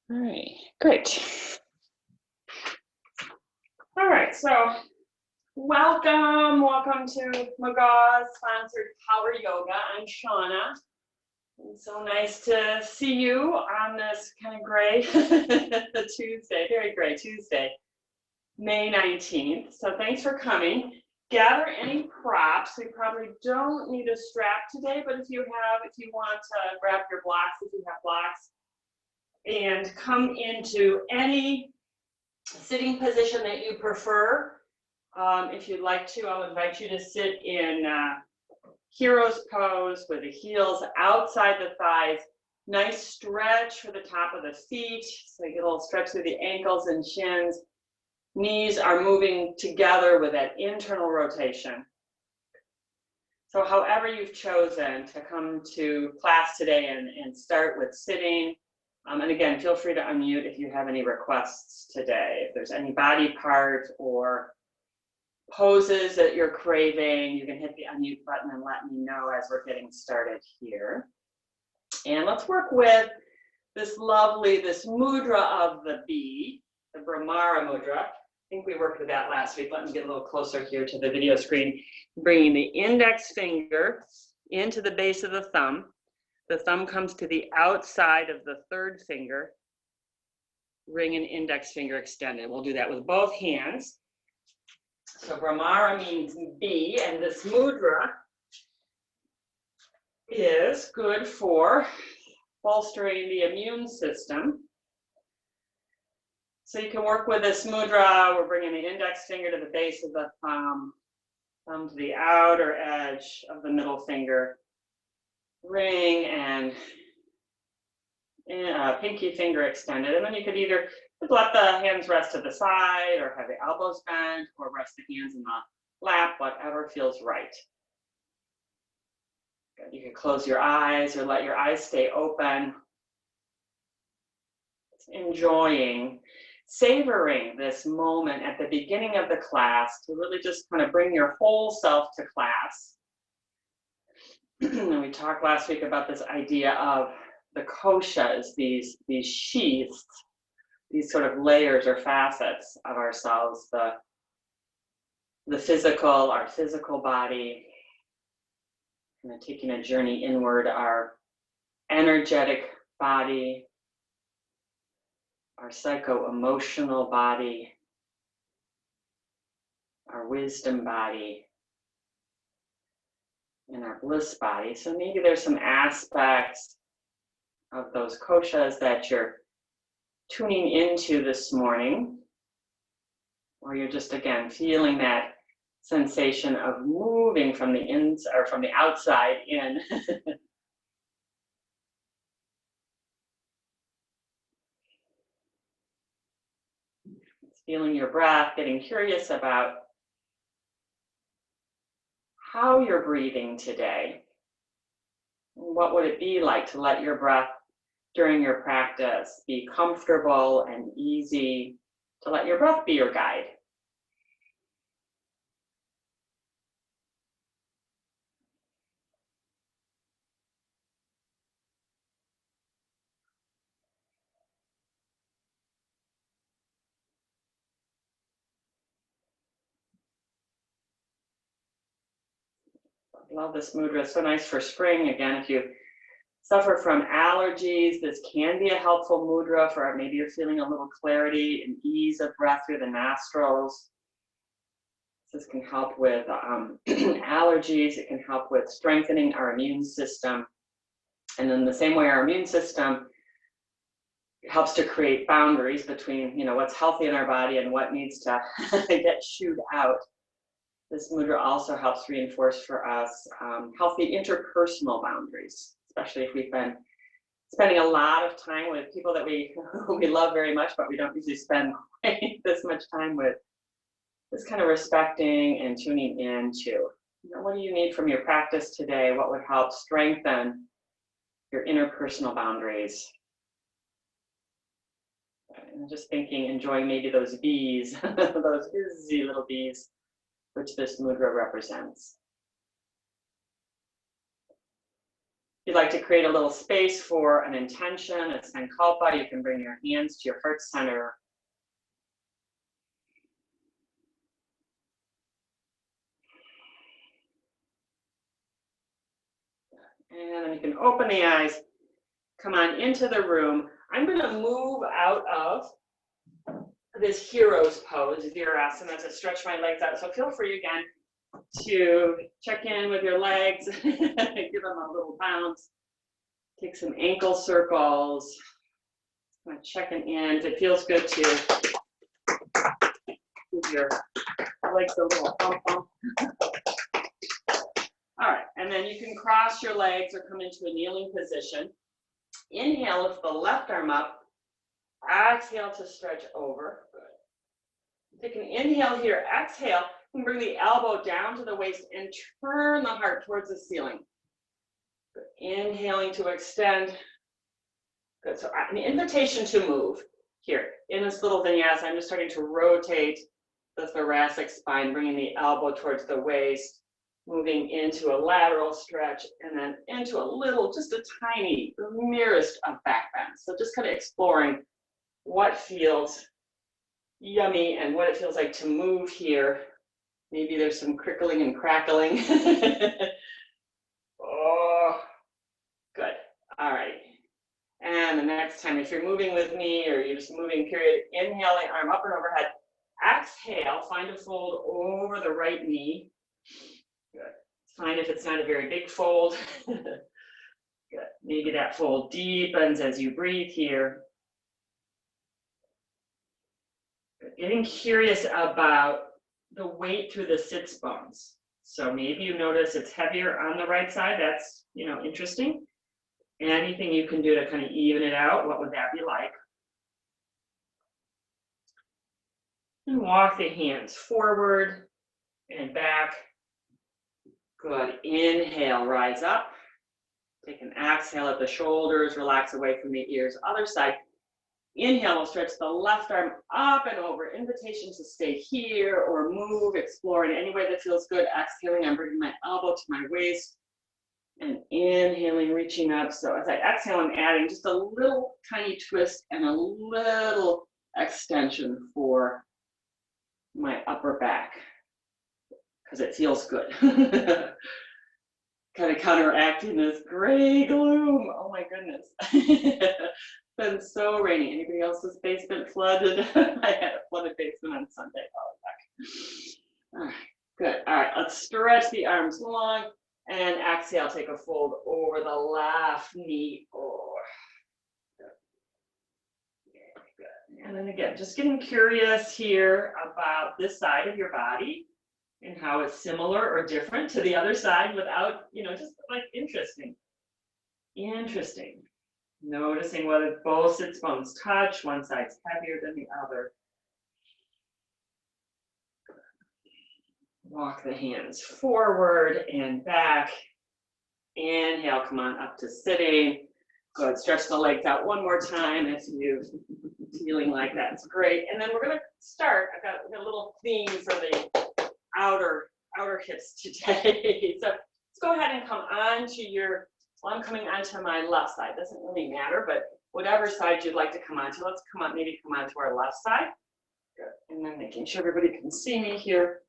All right, great. All right, so welcome to Maga's sponsored Power Yoga. I'm Shauna. It's so nice to see you on this kind of gray Tuesday, very gray Tuesday, May 19th. So thanks for coming. Gather any props. We probably don't need a strap today, but if you want to grab your blocks, if you have blocks, and come into any sitting position that you prefer. If you'd like to, I'll invite you to sit in hero's pose with the heels outside the thighs. Nice stretch for the top of the feet. So you get a little stretch through the ankles and shins. Knees are moving together with that internal rotation. So however you've chosen to come to class today and start with sitting. And again, feel free to unmute if you have any requests today. If there's any body part or poses that you're craving, you can hit the unmute button and let me know as we're getting started here. And let's work with this mudra of the bee, the Brahmara mudra. I think we worked with that last week. Let me get a little closer here to the video screen. Bringing the index finger into the base of the thumb. The thumb comes to the outside of the third finger. Ring and index finger extended. We'll do that with both hands. So Brahmara means bee, and this mudra is good for bolstering the immune system. So you can work with this mudra. We're bringing the index finger to the base of the thumb to the outer edge of the middle finger. Ring and pinky finger extended. And then you could either let the hands rest to the side or have the elbows bent or rest the hands in the lap, whatever feels right. Good. You can close your eyes or let your eyes stay open. Enjoying, savoring this moment at the beginning of the class to really just kind of bring your whole self to class. And we talked last week about this idea of the koshas, these sheaths, these sort of layers or facets of ourselves, the physical, our physical body, and taking a journey inward, our energetic body, our psycho-emotional body, our wisdom body, and our bliss body. So maybe there's some aspects of those koshas that you're tuning into this morning, or you're just again feeling that sensation of moving from the inside or from the outside in. Feeling your breath, getting curious about how you're breathing today. What would it be like to let your breath during your practice be comfortable and easy, to let your breath be your guide? Love this mudra. It's so nice for spring. Again, if you suffer from allergies, this can be a helpful mudra for maybe you're feeling a little clarity and ease of breath through the nostrils. This can help with allergies. It can help with strengthening our immune system. And in the same way, our immune system helps to create boundaries between, what's healthy in our body and what needs to get shooed out. This mudra also helps reinforce for us healthy interpersonal boundaries, especially if we've been spending a lot of time with people that we love very much, but we don't usually spend quite this much time with. Just kind of respecting and tuning into, what do you need from your practice today? What would help strengthen your interpersonal boundaries? And just thinking, enjoying maybe those bees, those busy little bees, which this mudra represents. you'd like to create a little space for an intention, a sankalpa, you can bring your hands to your heart center. And then you can open the eyes, come on into the room. I'm going to move out of this hero's pose, virasana, to stretch my legs out. So feel free again to check in with your legs, give them a little bounce, take some ankle circles, kind of checking in. If it feels good to give your legs a little bump bump. All right, and then you can cross your legs or come into a kneeling position. Inhale, lift the left arm up. Exhale to stretch over. Good. Take an inhale here. Exhale, and bring the elbow down to the waist and turn the heart towards the ceiling. Good. Inhaling to extend. Good. So an invitation to move here. In this little vinyasa, I'm just starting to rotate the thoracic spine, bringing the elbow towards the waist, moving into a lateral stretch, and then into a little, just a tiny, the merest of back bends. So just kind of exploring what feels yummy and what it feels like to move here. Maybe there's some crickling and crackling. Oh, good. All right. And the next time, if you're moving with me or you're just moving, period, inhale the arm up and overhead. Exhale, find a fold over the right knee. Good. It's fine if it's not a very big fold. Good. Maybe that fold deepens as you breathe here. Good. Getting curious about the weight through the sits bones. So maybe you notice it's heavier on the right side. That's, interesting. Anything you can do to kind of even it out, what would that be like? And walk the hands forward and back. Good. Inhale, rise up. Take an exhale at the shoulders, relax away from the ears. Other side. Inhale, we'll stretch the left arm up and over. Invitation to stay here or move, explore in any way that feels good. Exhaling, I'm bringing my elbow to my waist. And inhaling, reaching up. So as I exhale, I'm adding just a little tiny twist and a little extension for my upper back, because it feels good. Kind of counteracting this gray gloom. Oh my goodness. It's been so rainy. Anybody else's basement flooded? I had a flooded basement on Sunday. All right, good. All right, let's stretch the arms long and exhale, take a fold over the left knee. Oh, good. And then again, just getting curious here about this side of your body and how it's similar or different to the other side without, just like interesting. Noticing whether both sits bones touch, one side's heavier than the other. Walk the hands forward and back. Inhale, come on up to sitting. Good, stretch the legs out one more time if you're feeling like that's great. And then we're gonna start, I've got a little theme for the outer hips today. So let's go ahead and come on to I'm coming onto my left side. Doesn't really matter, but whatever side you'd like to come onto, let's maybe come onto our left side. Good. And then making sure everybody can see me here.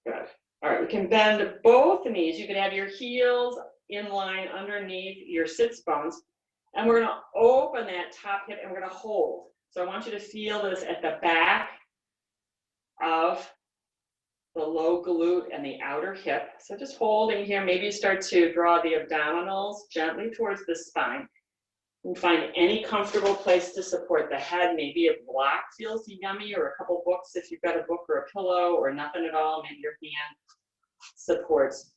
Good. All right, we can bend both knees. You can have your heels in line underneath your sits bones. And we're gonna open that top hip and we're gonna hold. So I want you to feel this at the back of the low glute and the outer hip. So just holding here, maybe you start to draw the abdominals gently towards the spine. And find any comfortable place to support the head. Maybe a block feels yummy, or a couple books if you've got a book or a pillow, or nothing at all, maybe your hand supports.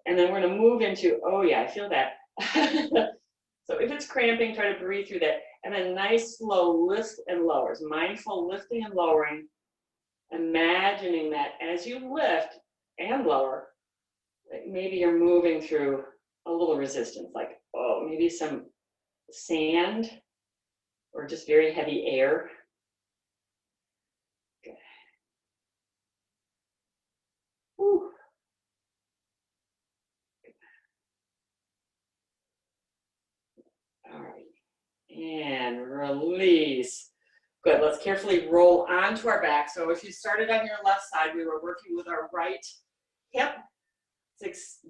And then we're gonna move into, oh yeah, I feel that. So if it's cramping, try to breathe through that. And then nice slow lifts and lowers, mindful lifting and lowering. Imagining that as you lift and lower, like maybe you're moving through a little resistance, like, oh, maybe some sand or just very heavy air. Okay. Whew. And release. Good, let's carefully roll onto our back. So if you started on your left side, we were working with our right hip.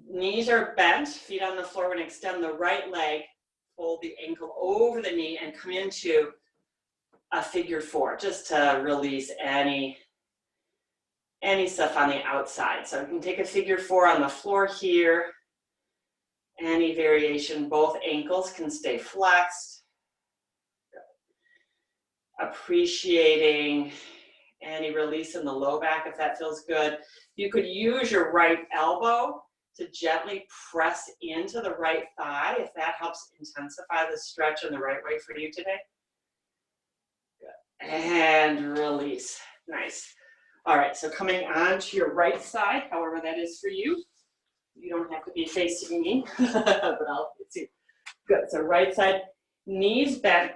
Knees are bent, feet on the floor. We're going to extend the right leg, fold the ankle over the knee, and come into a figure four, just to release any stuff on the outside. So you can take a figure four on the floor here. Any variation, both ankles can stay flexed. Appreciating any release in the low back if that feels good. You could use your right elbow to gently press into the right thigh if that helps intensify the stretch in the right way for you today. Good. And release. Nice. All right, so coming on to your right side, however that is for you. You don't have to be facing me, but I'll see. Good, so right side, knees bent,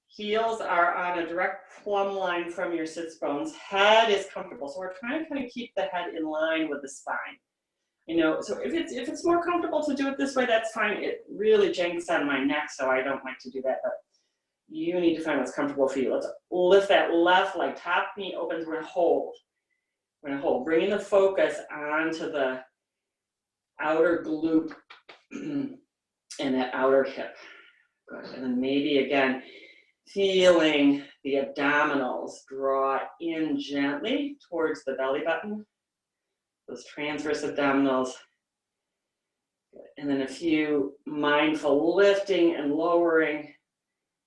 heels are on a direct plumb line from your sits bones. Head is comfortable, so we're trying to kind of keep the head in line with the spine. You know, so if it's more comfortable to do it this way, that's fine. It really janks on my neck, so I don't like to do that, but you need to find what's comfortable for you. Let's lift that left leg, top knee opens, we're gonna hold. We're gonna hold, bringing the focus onto the outer glute and that outer hip. Good, and then maybe again, feeling the abdominals draw in gently towards the belly button, those transverse abdominals. Good. And then a few mindful lifting and lowering.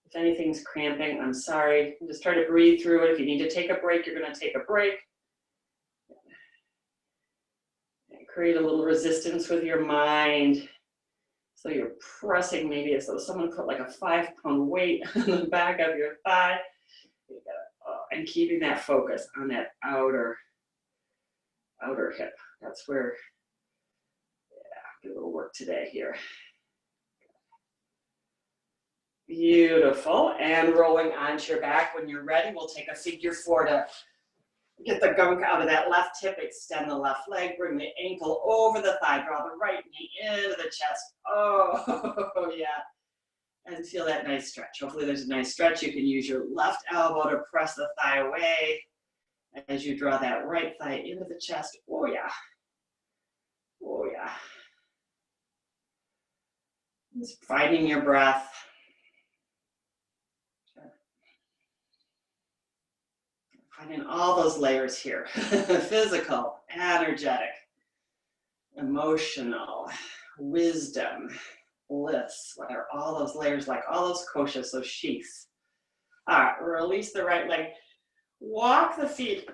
If anything's cramping, I'm sorry. Just try to breathe through it. If you need to take a break, you're going to take a break. And create a little resistance with your mind. So you're pressing maybe as though someone put like a 5-pound weight on the back of your thigh. And keeping that focus on that outer hip. That's where, do a little work today here. Beautiful. And rolling onto your back. When you're ready, we'll take a figure four to get the gunk out of that left hip, extend the left leg, bring the ankle over the thigh, draw the right knee into the chest. Oh, yeah. And feel that nice stretch. Hopefully there's a nice stretch. You can use your left elbow to press the thigh away as you draw that right thigh into the chest. Oh, yeah. Oh, yeah. Just finding your breath. Finding all those layers here. Physical, energetic, emotional, wisdom, bliss. What are all those layers like? All those koshas, those sheaths. All right, release the right leg. Walk the feet.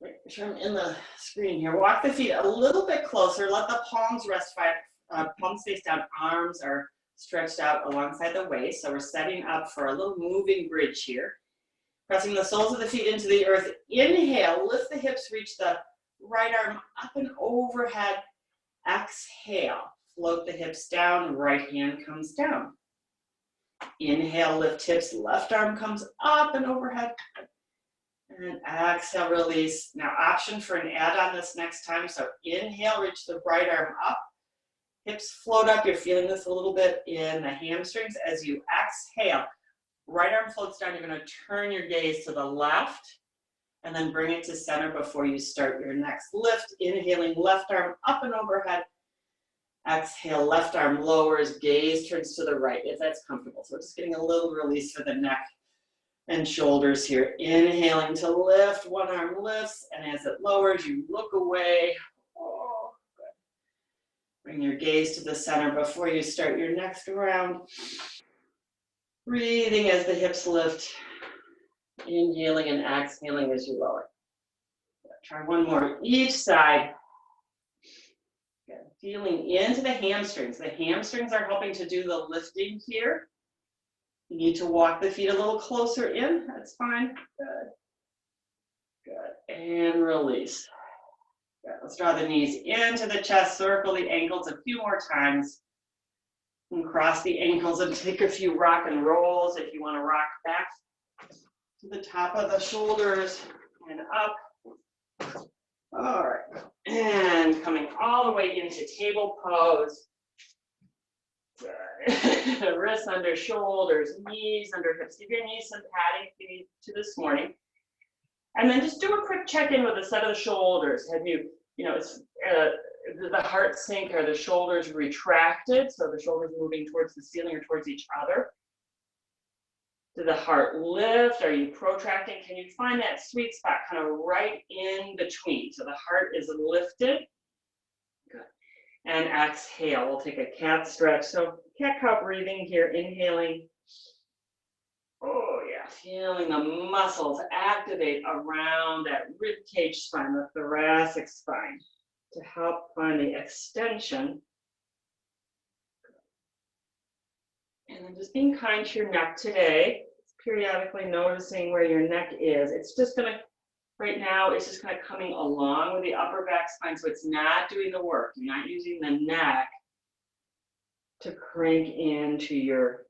Make sure I'm in the screen here. Walk the feet a little bit closer. Let the palms rest, palms face down. Arms are stretched out alongside the waist. So we're setting up for a little moving bridge here. Pressing the soles of the feet into the earth. Inhale, lift the hips, reach the right arm up and overhead. Exhale, float the hips down, right hand comes down. Inhale, lift hips, left arm comes up and overhead. And exhale, release. Now option for an add-on this next time. So inhale, reach the right arm up. Hips float up. You're feeling this a little bit in the hamstrings. As you exhale, right arm floats down. You're going to turn your gaze to the left and then bring it to center before you start your next lift. Inhaling, left arm up and overhead. Exhale, left arm lowers, gaze turns to the right if that's comfortable. So just getting a little release for the neck and shoulders here. Inhaling to lift, one arm lifts, and as it lowers, you look away. Oh, good. Bring your gaze to the center before you start your next round. Breathing as the hips lift. Inhaling and exhaling as you lower. Try one more each side. Good. Feeling into the hamstrings. The hamstrings are helping to do the lifting here. You need to walk the feet a little closer in. That's fine. Good. Good. And release. Good. Let's draw the knees into the chest. Circle the ankles a few more times. And cross the ankles and take a few rock and rolls if you want to rock back to the top of the shoulders and up. All right. And coming all the way into table pose. Good. Wrists under shoulders, knees under hips. Give your knees some padding if you need to this morning. And then just do a quick check-in with a set of the shoulders. Have you, it's the heart sink, are the shoulders retracted? So the shoulders moving towards the ceiling or towards each other. Did the heart lift? Are you protracting? Can you find that sweet spot kind of right in between? So the heart is lifted. Good. And exhale. We'll take a cat stretch. So cat-cow breathing here, inhaling. Oh yeah, feeling the muscles activate around that rib cage spine, the thoracic spine, to help find the extension. And then just being kind to your neck today, periodically noticing where your neck is. It's just gonna, right now, it's just kind of coming along with the upper back spine, so it's not doing the work. You're not using the neck to crank into your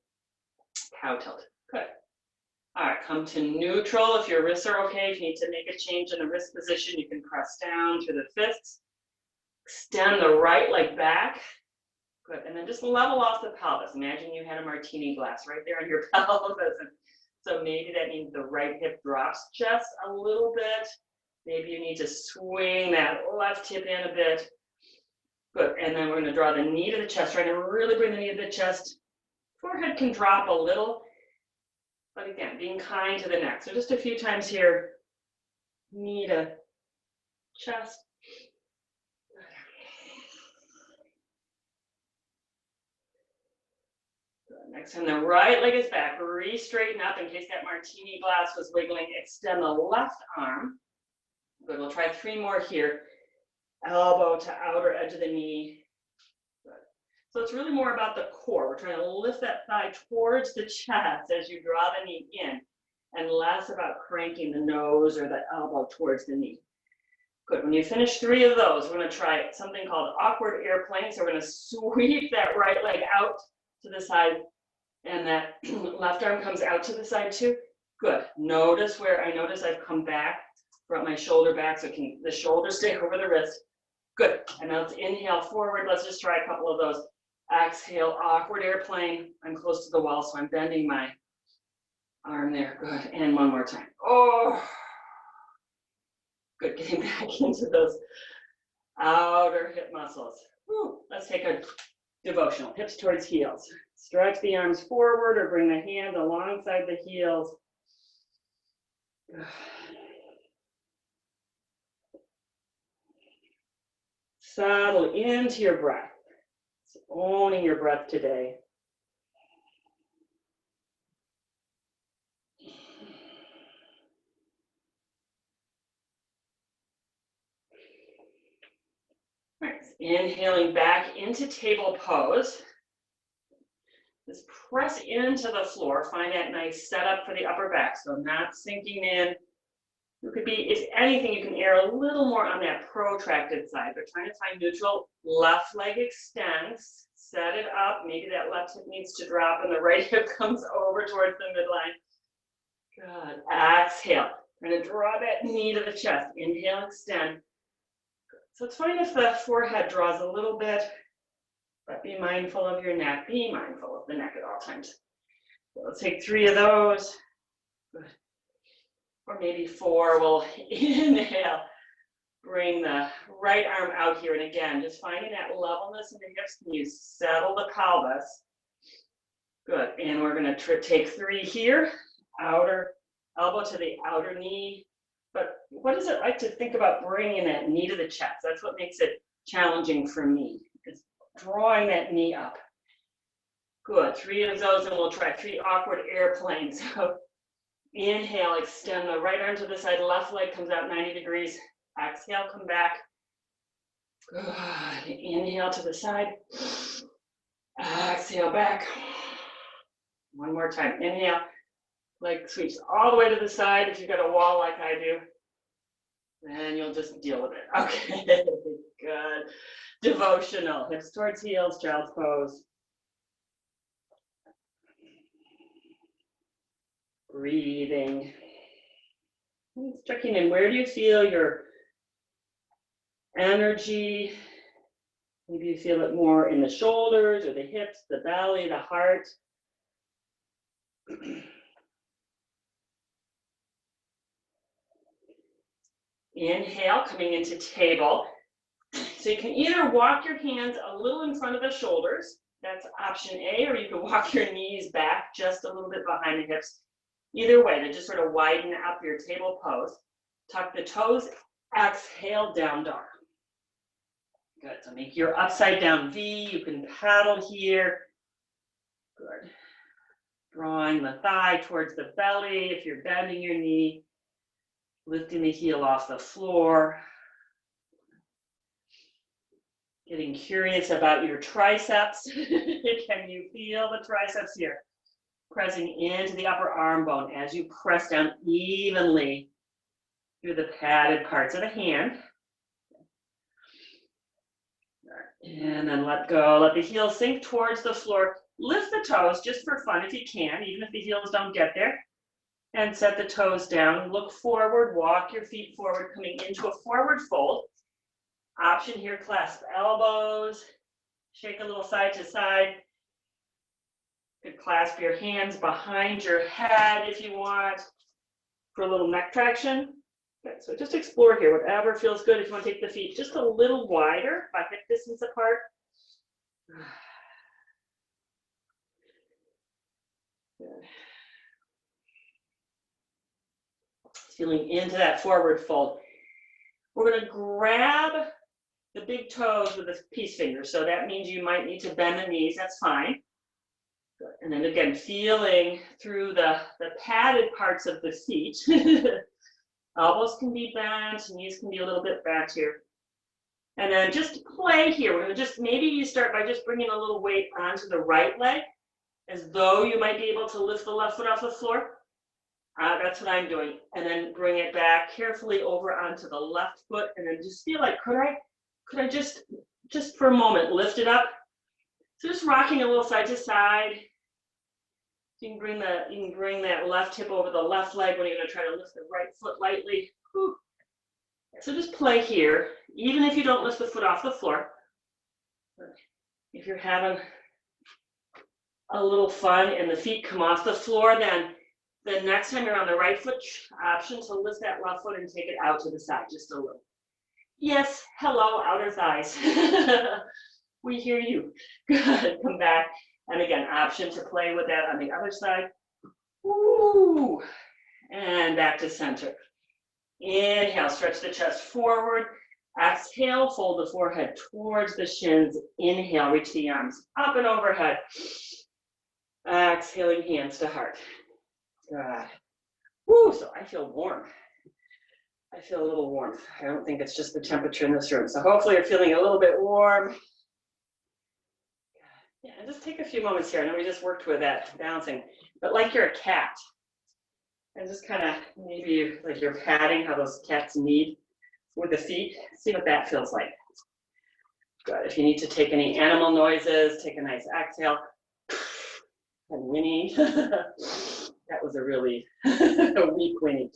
cow tilt. Good. All right, come to neutral. If your wrists are okay, if you need to make a change in the wrist position, you can press down through the fists. Extend the right leg back. Good, and then just level off the pelvis. Imagine you had a martini glass right there on your pelvis. And so maybe that means the right hip drops just a little bit. Maybe you need to swing that left hip in a bit. Good, and then we're gonna draw the knee to the chest, trying to really bring the knee to the chest. Forehead can drop a little, but again, being kind to the neck. So just a few times here, knee to chest. Next time the right leg is back, re-straighten up in case that martini glass was wiggling. Extend the left arm. Good, we'll try 3 more here. Elbow to outer edge of the knee. Good. So it's really more about the core. We're trying to lift that thigh towards the chest as you draw the knee in, and less about cranking the nose or the elbow towards the knee. Good, when you finish 3 of those, we're gonna try something called awkward airplane. So we're gonna sweep that right leg out to the side, and that left arm comes out to the side too. Good. Notice where I notice I've come back, brought my shoulder back, so can the shoulder stay over the wrist. Good. And now let's inhale forward. Let's just try a couple of those. Exhale, awkward airplane. I'm close to the wall, so I'm bending my arm there. Good. And one more time. Oh, good. Getting back into those outer hip muscles. Whew. Let's take a devotional, hips towards heels. Stretch the arms forward or bring the hands alongside the heels. Settle into your breath. It's owning your breath today. Right. Inhaling back into table pose. Just press into the floor. Find that nice setup for the upper back. So not sinking in. You could be, if anything, you can err a little more on that protracted side, but trying to find neutral. Left leg extends. Set it up. Maybe that left hip needs to drop and the right hip comes over towards the midline. Good. Exhale. We're going to draw that knee to the chest. Inhale, extend. So it's fine if the forehead draws a little bit, but be mindful of your neck. Be mindful of the neck at all times. So let's take 3 of those. Good. Or maybe 4. We'll inhale. Bring the right arm out here. And again, just finding that levelness in the hips. Can you settle the pelvis? Good. And we're going to take 3 here. Outer elbow to the outer knee. But what is it like to think about bringing that knee to the chest? That's what makes it challenging for me, is drawing that knee up. Good. 3 of those, and we'll try 3 awkward airplanes. So inhale, extend the right arm to the side, left leg comes out 90 degrees. Exhale, come back. Good. Inhale to the side. Exhale back. One more time. Inhale. Leg sweeps all the way to the side. If you've got a wall like I do, then you'll just deal with it. Okay, good. Devotional. Hips towards heels, child's pose. Breathing. Checking in. Where do you feel your energy Maybe you feel it more in the shoulders or the hips, the belly, the heart. Inhale, coming into table. So you can either walk your hands a little in front of the shoulders, that's option A, or you can walk your knees back just a little bit behind the hips. Either way, to just sort of widen up your table pose. Tuck the toes, exhale, down dog. Good, so make your upside down V. You can paddle here. Good. Drawing the thigh towards the belly. If you're bending your knee, lifting the heel off the floor. Getting curious about your triceps. Can you feel the triceps here? Pressing into the upper arm bone as you press down evenly through the padded parts of the hand. And then let go. Let the heels sink towards the floor. Lift the toes just for fun if you can, even if the heels don't get there. And set the toes down. Look forward. Walk your feet forward, coming into a forward fold. Option here, clasp elbows. Shake a little side to side. You could clasp your hands behind your head if you want for a little neck traction. Okay, so just explore here, whatever feels good. If you want to take the feet just a little wider, by hip distance apart. Good. Feeling into that forward fold. We're going to grab the big toes with the peace finger. So that means you might need to bend the knees. That's fine. Good. And then again, feeling through the padded parts of the feet. Elbows can be bent, knees can be a little bit back here. And then just play here. We're going to just, maybe you start by just bringing a little weight onto the right leg, as though you might be able to lift the left foot off the floor. That's what I'm doing. And then bring it back carefully over onto the left foot. And then just feel like, could I just for a moment, lift it up? So just rocking a little side to side. You can bring that left hip over the left leg when you're going to try to lift the right foot lightly. Whew. So just play here, even if you don't lift the foot off the floor. If you're having a little fun and the feet come off the floor, then the next time you're on the right foot, option to lift that left foot and take it out to the side just a little. Yes, hello, outer thighs. We hear you. Good, come back. And again, option to play with that on the other side. Woo! And back to center. Inhale, stretch the chest forward. Exhale, fold the forehead towards the shins. Inhale, reach the arms up and overhead. Exhaling, hands to heart. Good. Woo, so I feel warm. I feel a little warmth. I don't think it's just the temperature in this room. So hopefully you're feeling a little bit warm. Yeah, and just take a few moments here. I know we just worked with that balancing, but like you're a cat. And just kind of maybe like you're patting how those cats need with the feet. See what that feels like. Good. If you need to take any animal noises, take a nice exhale. And whinny. That was a really weak whinny.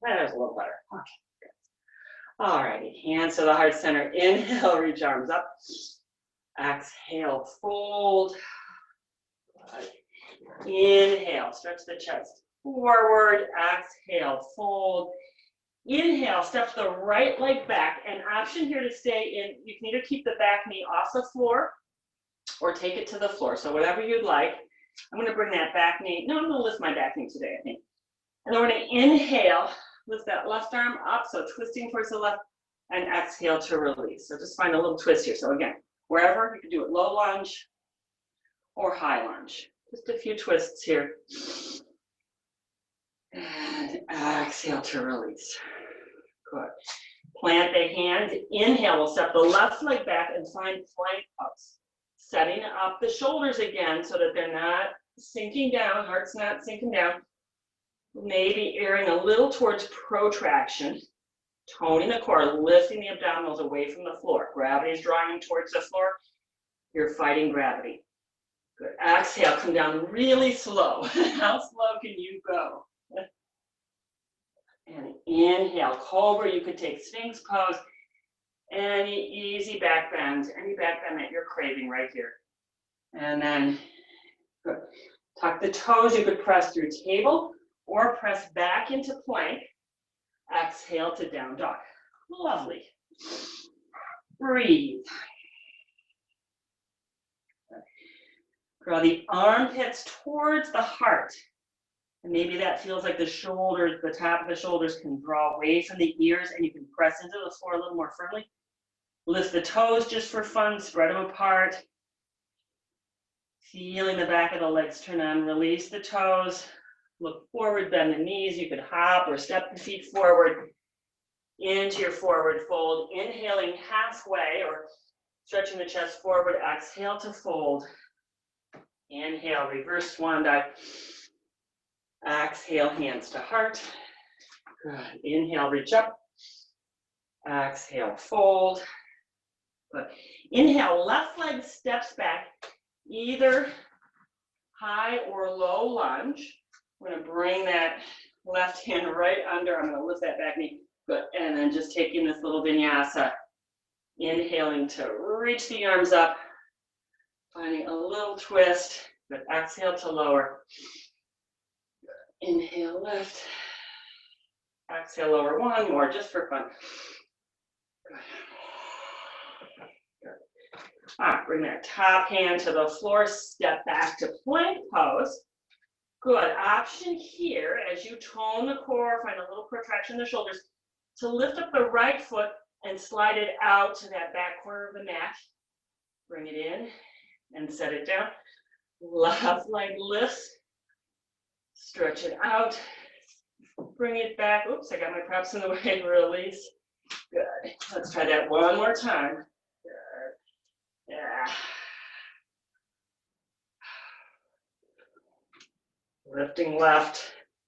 That was a little better. Okay, good. All righty, hands to the heart center. Inhale, reach arms up. Exhale, fold. Inhale, stretch the chest forward. Exhale, fold. Inhale, step the right leg back. An option here to stay in, you can either keep the back knee off the floor or take it to the floor. So whatever you'd like. I'm going to bring that back knee. No, I'm going to lift my back knee today, I think. And then we're going to inhale, lift that left arm up, so twisting towards the left, and exhale to release. So just find a little twist here. So again, wherever, you can do it low lunge or high lunge. Just a few twists here. And exhale to release. Good. Plant the hands. Inhale, we'll step the left leg back and find plank pose. Setting up the shoulders again so that they're not sinking down, heart's not sinking down. Maybe airing a little towards protraction, toning the core, lifting the abdominals away from the floor. Gravity is drawing towards the floor. You're fighting gravity. Good. Exhale, come down really slow. How slow can you go? And inhale, cobra. You could take Sphinx pose. Any easy back bend, any back bend that you're craving right here. And then good. Tuck the toes. You could press through table or press back into plank. Exhale to down dog. Lovely. Breathe. Draw the armpits towards the heart. And maybe that feels like the shoulders, the top of the shoulders can draw away from the ears and you can press into the floor a little more firmly. Lift the toes just for fun, spread them apart. Feeling the back of the legs turn on, release the toes. Look forward, bend the knees. You could hop or step the feet forward into your forward fold. Inhaling halfway or stretching the chest forward. Exhale to fold. Inhale, reverse swan dive. Exhale, hands to heart. Good. Inhale, reach up. Exhale, fold. Good. Inhale, left leg steps back, either high or low lunge. I'm going to bring that left hand right under. I'm going to lift that back knee. Good. And then just taking this little vinyasa. Inhaling to reach the arms up. Finding a little twist. Good. Exhale to lower. Inhale, lift. Exhale, lower. One more, just for fun. Good. Good. All right, bring that top hand to the floor. Step back to plank pose. Good. Option here, as you tone the core, find a little protraction in the shoulders, to lift up the right foot and slide it out to that back corner of the mat. Bring it in and set it down. Left leg lifts. Stretch it out. Bring it back. Oops, I got my props in the way. Release. Good. Let's try that one more time. Good. Yeah. Lifting left,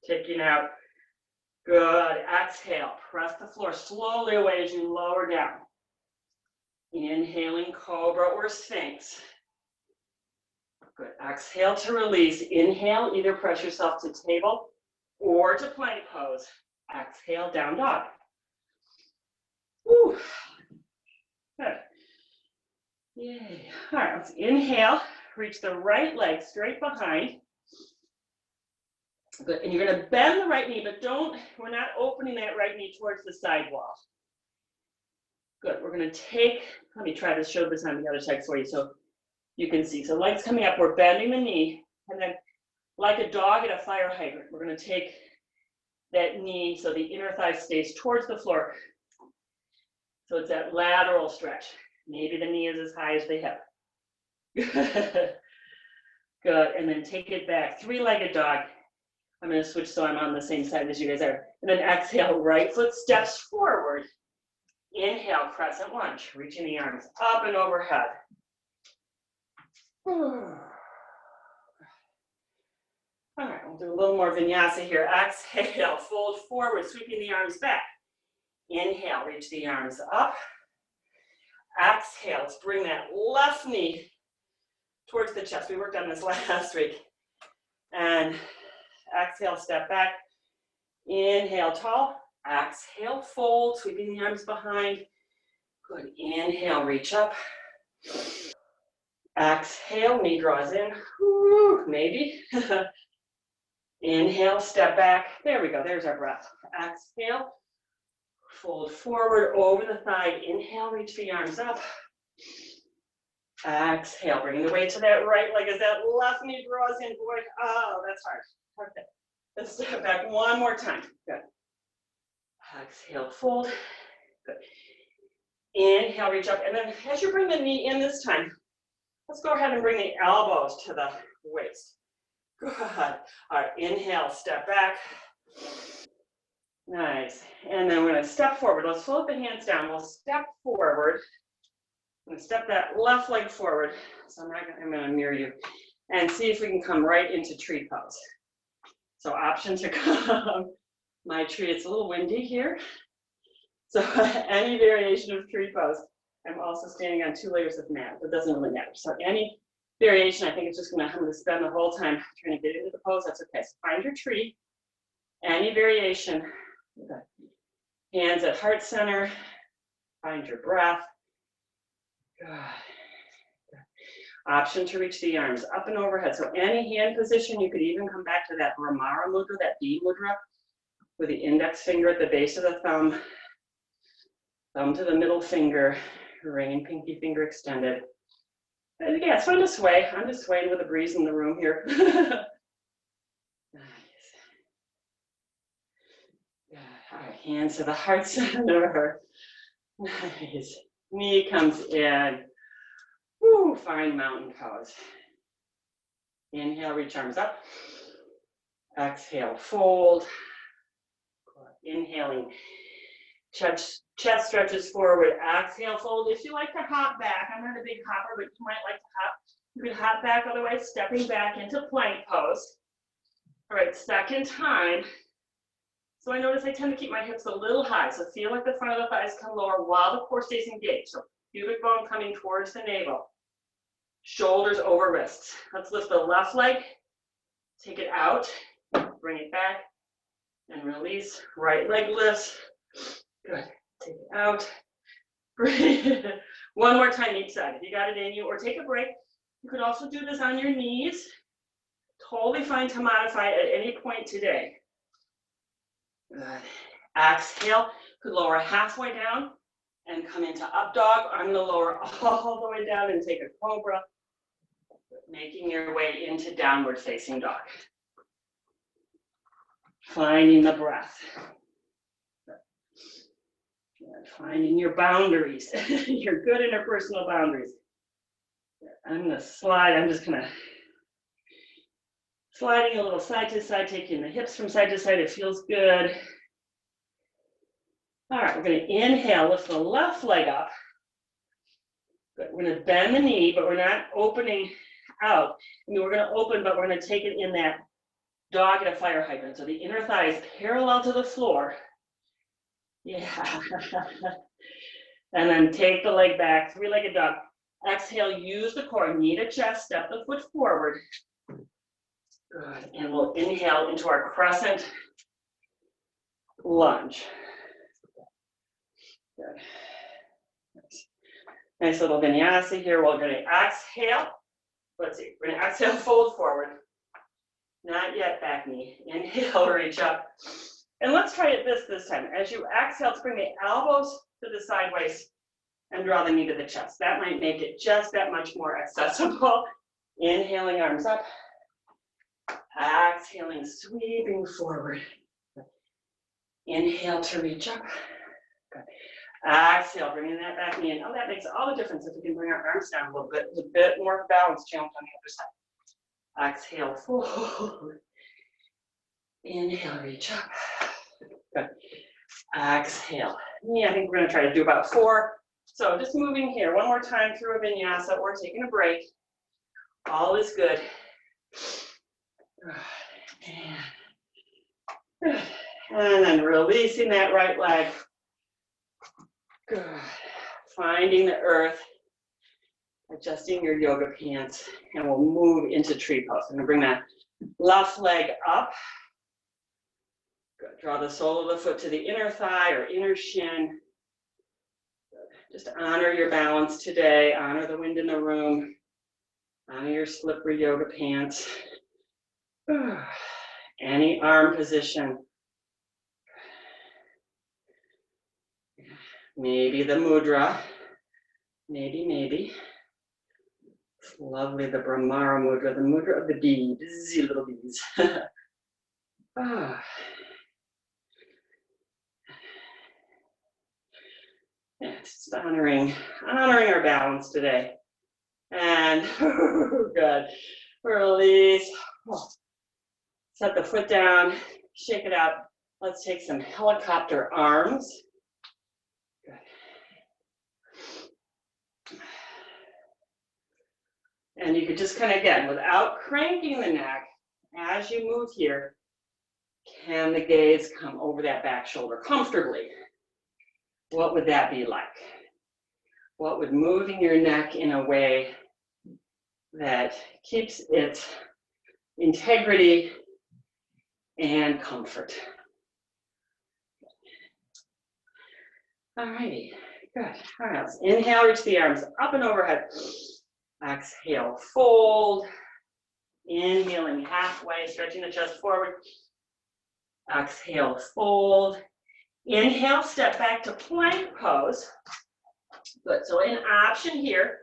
taking out. Good. Exhale. Press the floor slowly away as you lower down. Inhaling cobra or sphinx. Good. Exhale to release. Inhale, either press yourself to table or to plank pose. Exhale, down dog. Woo. Good. Yay. All right, let's inhale. Reach the right leg straight behind. Good. And you're going to bend the right knee, but we're not opening that right knee towards the sidewall. Good. We're going to let me try to show this on the other side for you so you can see. So legs coming up, we're bending the knee, and then like a dog at a fire hydrant, we're going to take that knee so the inner thigh stays towards the floor. So it's that lateral stretch. Maybe the knee is as high as the hip. Good. And then take it back. Three-legged dog. I'm going to switch so I'm on the same side as you guys are. And then exhale, right foot steps forward. Inhale, crescent lunge, reaching the arms up and overhead. All right, we'll do a little more vinyasa here. Exhale, fold forward, sweeping the arms back. Inhale, reach the arms up. Exhale, let's bring that left knee towards the chest. We worked on this last week. And exhale, step back. Inhale, tall. Exhale, fold, sweeping the arms behind. Good. Inhale, reach up. Exhale, knee draws in. Woo, maybe. Inhale, step back. There we go. There's our breath. Exhale, fold forward over the thigh. Inhale, reach the arms up. Exhale, bring the weight to that right leg as that left knee draws in. Boy, oh, that's hard. Okay. Let's step back one more time. Good. Exhale, fold. Good. Inhale, reach up. And then as you bring the knee in this time, let's go ahead and bring the elbows to the waist. Good. All right, inhale, step back. Nice. And then we're going to step forward. Let's float the hands down. We'll step forward. I'm going to step that left leg forward. So I'm going to mirror you. And see if we can come right into tree pose. So option to come. My tree, it's a little windy here. So any variation of tree pose. I'm also standing on 2 layers of mat. It doesn't really matter. So any variation, I think it's just I'm going to spend the whole time trying to get into the pose. That's okay. So find your tree. Any variation. Okay. Hands at heart center. Find your breath. Good. Option to reach the arms up and overhead. So any hand position, you could even come back to that Brahmara mudra, that B mudra, with the index finger at the base of the thumb, thumb to the middle finger, ring and pinky finger extended. And yeah, it's fun to sway. I'm just swaying with a breeze in the room here. Nice. Good. All right, hands to the heart center. Nice. Knee comes in. Woo, find mountain pose. Inhale, reach arms up. Exhale, fold. Inhaling, chest stretches forward. Exhale, fold. If you like to hop back, I'm not a big hopper, but you might like to hop. You can hop back, otherwise stepping back into plank pose. All right, second time. So I notice I tend to keep my hips a little high, so feel like the front of the thighs come lower while the core stays engaged. So pubic bone coming towards the navel. Shoulders over wrists. Let's lift the left leg, take it out, bring it back, and release. Right leg lifts. Good. Take it out. Breathe. One more time each side. If you got it in you, or take a break. You could also do this on your knees. Totally fine to modify at any point today. Good. Exhale. Could lower halfway down and come into up dog. I'm going to lower all the way down and take a cobra, making your way into downward facing dog. Finding the breath. And finding your boundaries, your good interpersonal boundaries. I'm going to slide. I'm just kind of sliding a little side to side, taking the hips from side to side. It feels good. All right, we're going to inhale, lift the left leg up. Good. We're going to bend the knee, but we're not opening out. I mean, we're going to open, but we're going to take it in that dog at a fire hydrant. So the inner thigh is parallel to the floor. Yeah. And then take the leg back, three-legged dog. Exhale, use the core, knee to chest, step the foot forward. Good. And we'll inhale into our crescent lunge. Good. Nice little vinyasa here. We're going to exhale. Let's see. We're going to exhale, fold forward. Not yet, back knee. Inhale, reach up. And let's try it this time. As you exhale, let's bring the elbows to the side waist and draw the knee to the chest. That might make it just that much more accessible. Inhaling, arms up. Exhaling, sweeping forward. Inhale to reach up. Good. Exhale, bringing that back knee in. Oh, that makes all the difference if we can bring our arms down a little bit. There's a bit more balance challenge on the other side. Exhale, forward. Inhale, reach up. Good. Exhale. Yeah, I think we're going to try to do about 4. So just moving here one more time through a vinyasa or taking a break. All is good. And then releasing that right leg. Good. Finding the earth. Adjusting your yoga pants. And we'll move into tree pose. I'm going to bring that left leg up. Good. Draw the sole of the foot to the inner thigh or inner shin. Good. Just honor your balance today. Honor the wind in the room. Honor your slippery yoga pants. Any arm position. Maybe the mudra. Maybe. It's lovely, the Brahmara mudra, the mudra of the bees, little bees. Yeah, just honoring our balance today. And good. Release. Set the foot down, shake it out. Let's take some helicopter arms. Good. And you could just kind of, again, without cranking the neck, as you move here, can the gaze come over that back shoulder comfortably? What would that be like? What would moving your neck in a way that keeps its integrity and comfort? All righty, Good. All right, let's inhale, reach the arms up and overhead. Exhale, fold. Inhaling halfway, stretching the chest forward. Exhale, fold. Inhale, step back to plank pose. Good, so an option here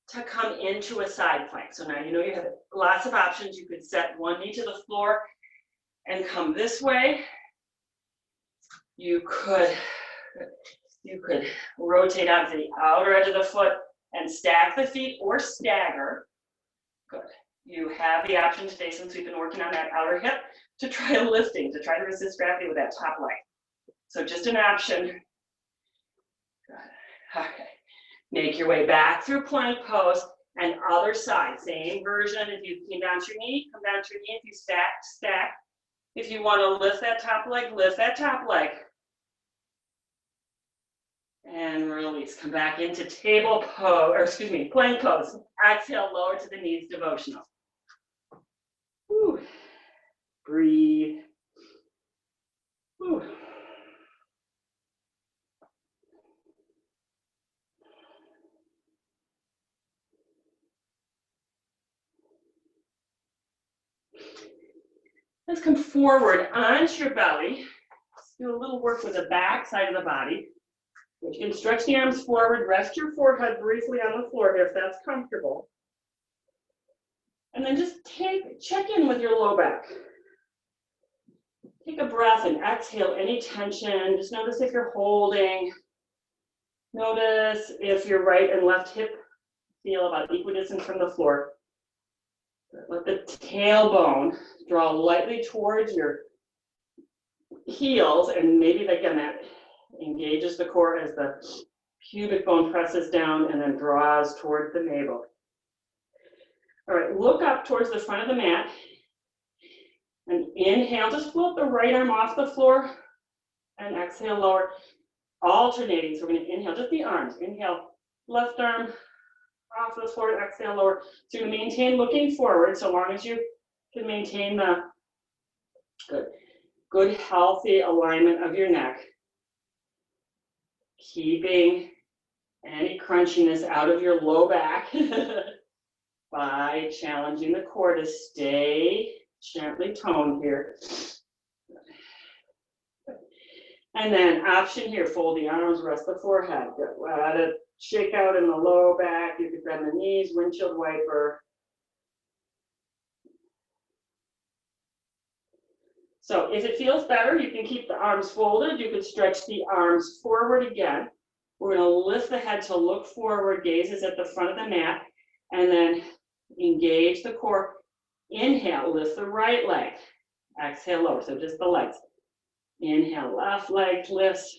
to come into a side plank. So now you know you have lots of options. You could set one knee to the floor and come this way. You could rotate out to the outer edge of the foot and stack the feet or stagger. Good. You have the option today, since we've been working on that outer hip, to try lifting, to try to resist gravity with that top leg. So just an option. Good. Okay. Make your way back through plank pose and other side. Same version. If you came down to your knee, come down to your knee. If you stack, stack. If you want to lift that top leg, lift that top leg. And release. Come back into table pose, or excuse me, plank pose. Exhale, lower to the knees, devotional. Whew. Breathe. Whew. Let's come forward onto your belly. Let's do a little work with the back side of the body. You can stretch the arms forward, rest your forehead briefly on the floor here if that's comfortable. And then just check in with your low back. Take a breath and exhale any tension. Just notice if you're holding. Notice if your right and left hip feel about equidistant from the floor. Let the tailbone draw lightly towards your heels, and maybe again that engages the core as the pubic bone presses down and then draws towards the navel. All right, look up towards the front of the mat and inhale, just float the right arm off the floor and exhale, lower, alternating. So we're going to inhale just the arms. Inhale, left arm off the floor, exhale, lower. So you're going to maintain looking forward so long as you can maintain the good healthy alignment of your neck. Keeping any crunchiness out of your low back by challenging the core to stay gently toned here. And then option here, fold the arms, rest the forehead. Let it shake out in the low back. You could bend the knees, windshield wiper. So if it feels better, you can keep the arms folded. You could stretch the arms forward again. We're going to lift the head to look forward, gaze is at the front of the mat, and then engage the core. Inhale, lift the right leg. Exhale, lower, so just the legs. Inhale, left leg lifts.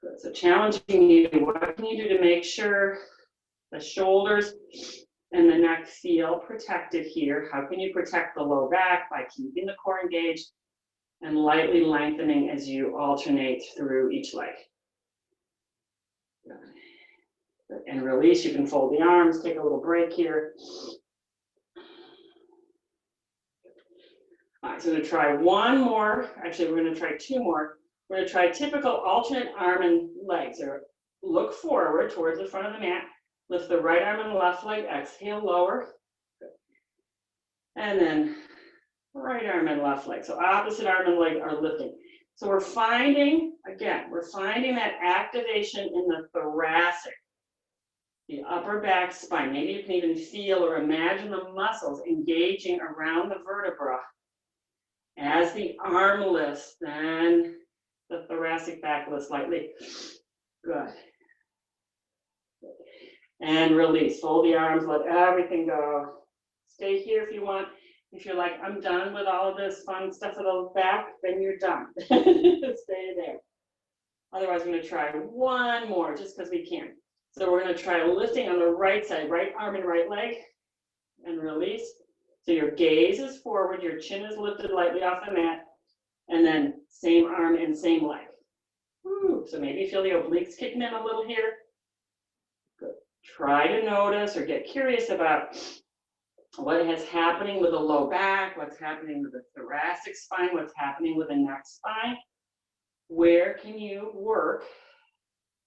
Good. So challenging you, what can you do to make sure the shoulders and the neck feel protected here? How can you protect the low back? By keeping the core engaged and lightly lengthening as you alternate through each leg. Good. And release, you can fold the arms, take a little break here. All right, so we're going to try one more. Actually, we're going to try two more. We're going to try typical alternate arm and legs. Or look forward towards the front of the mat. Lift the right arm and left leg. Exhale, lower. And then right arm and left leg. So opposite arm and leg are lifting. So we're finding that activation in the thoracic, the upper back spine. Maybe you can even feel or imagine the muscles engaging around the vertebra. As the arm lifts, then the thoracic back lifts slightly. Good. And release. Fold the arms, let everything go. Stay here if you want. If you're like, I'm done with all of this fun stuff with the back, then you're done. Stay there. Otherwise, I'm going to try one more just because we can. So we're going to try lifting on the right side, right arm and right leg, and release. So your gaze is forward, your chin is lifted lightly off the mat, and then same arm and same leg. Woo. So maybe feel the obliques kicking in a little here. Good. Try to notice or get curious about what is happening with the low back, what's happening with the thoracic spine, what's happening with the neck spine. Where can you work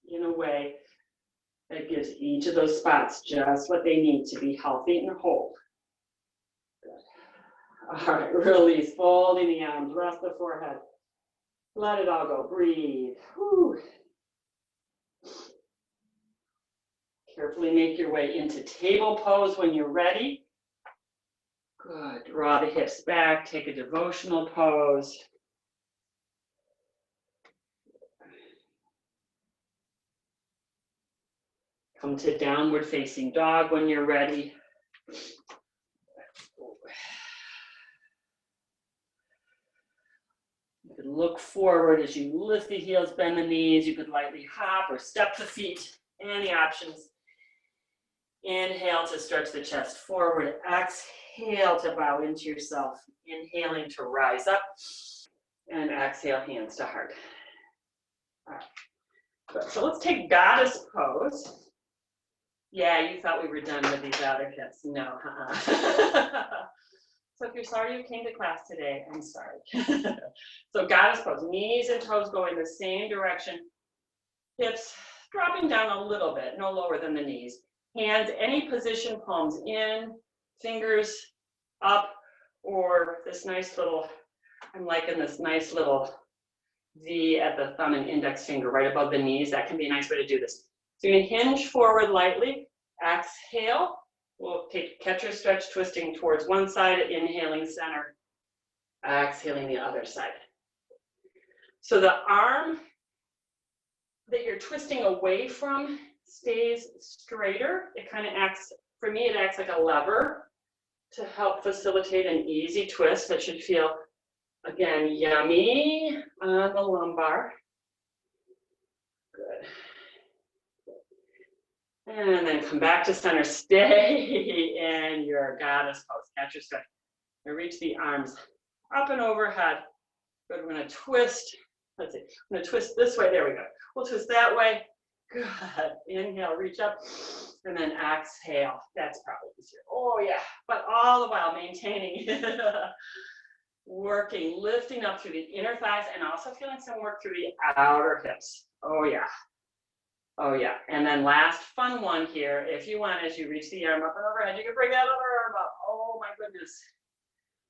in a way that gives each of those spots just what they need to be healthy and whole. Good. All right, release, folding the arms, rest the forehead. Let it all go, breathe. Whew. Carefully make your way into table pose when you're ready. Good, draw the hips back, take a devotional pose. Come to downward facing dog when you're ready. You could look forward as you lift the heels, bend the knees. You could lightly hop or step the feet, any options. Inhale to stretch the chest forward. Exhale to bow into yourself. Inhaling to rise up. And exhale, hands to heart. All right. Good. So let's take goddess pose. Yeah, you thought we were done with these other hips. No, So if you're sorry you came to class today, I'm sorry. So goddess pose, knees and toes go in the same direction. Hips dropping down a little bit, no lower than the knees. Hands, any position, palms in, fingers up, or this nice little, I'm liking this nice little V at the thumb and index finger right above the knees. That can be a nice way to do this. So you can hinge forward lightly, exhale. We'll take catcher stretch, twisting towards one side, inhaling center, exhaling the other side. So the arm that you're twisting away from stays straighter. It kind of acts, for me, it acts like a lever to help facilitate an easy twist that should feel, again, yummy on the lumbar. Good. And then come back to center, stay in your goddess pose, catch your stretch. And reach the arms up and overhead. Good, we're gonna twist, let's see, I'm gonna twist this way, there we go. We'll twist that way, good. Inhale, reach up, and then exhale. That's probably easier. Oh yeah, but all the while maintaining, working, lifting up through the inner thighs and also feeling some work through the outer hips. Oh yeah. Oh yeah, and then last fun one here, if you want, as you reach the arm up and overhead, you can bring that other arm up. Oh my goodness.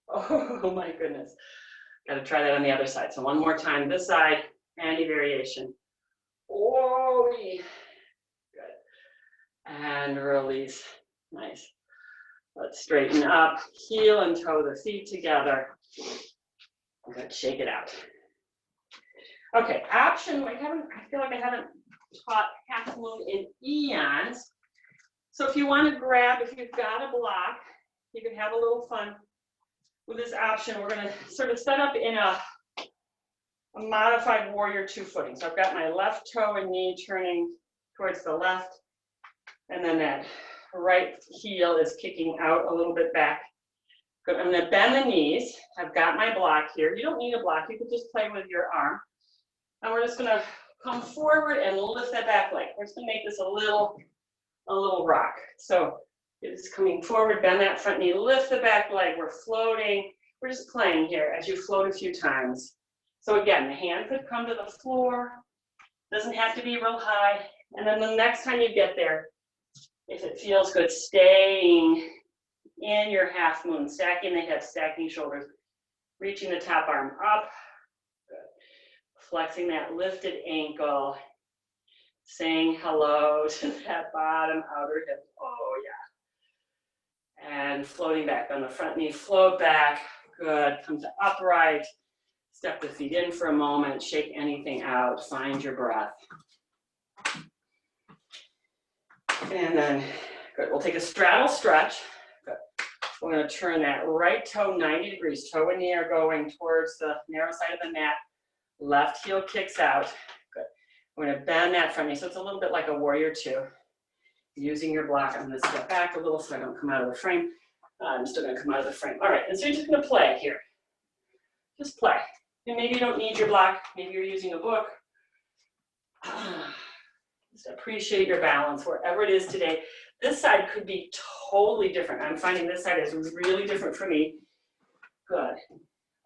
Oh my goodness. Got to try that on the other side. So one more time, this side, any variation. Oh, good. And release. Nice. Let's straighten up, heel and toe the feet together. Good, shake it out. Okay, option, I feel like I haven't taught half moon in eons. So if you want to grab, if you've got a block, you can have a little fun with this option. We're going to sort of set up in a modified warrior two footing. So I've got my left toe and knee turning towards the left, and then that right heel is kicking out a little bit back. Good. I'm going to bend the knees. I've got my block here. You don't need a block. You could just play with your arm. And we're just going to come forward and lift that back leg. We're just going to make this a little rock. So it's coming forward, bend that front knee, lift the back leg. We're floating. We're just playing here as you float a few times. So again, the hand could come to the floor. Doesn't have to be real high. And then the next time you get there, if it feels good, staying in your half moon, stacking the hips, stacking shoulders, reaching the top arm up. Flexing that lifted ankle, saying hello to that bottom outer hip. Oh yeah. And floating back on the front knee, float back. Good. Come to upright. Step the feet in for a moment. Shake anything out. Find your breath. And then, good. We'll take a straddle stretch. Good. We're going to turn that right toe 90 degrees. Toe and knee are going towards the narrow side of the mat. Left heel kicks out. Good. We're going to bend that front knee. So it's a little bit like a warrior two. Using your block, I'm going to step back a little so I don't come out of the frame. I'm still going to come out of the frame. All right, and so you're just going to play here. Just play. And maybe you don't need your block. Maybe you're using a book. Just appreciate your balance wherever it is today. This side could be totally different. I'm finding this side is really different for me. Good.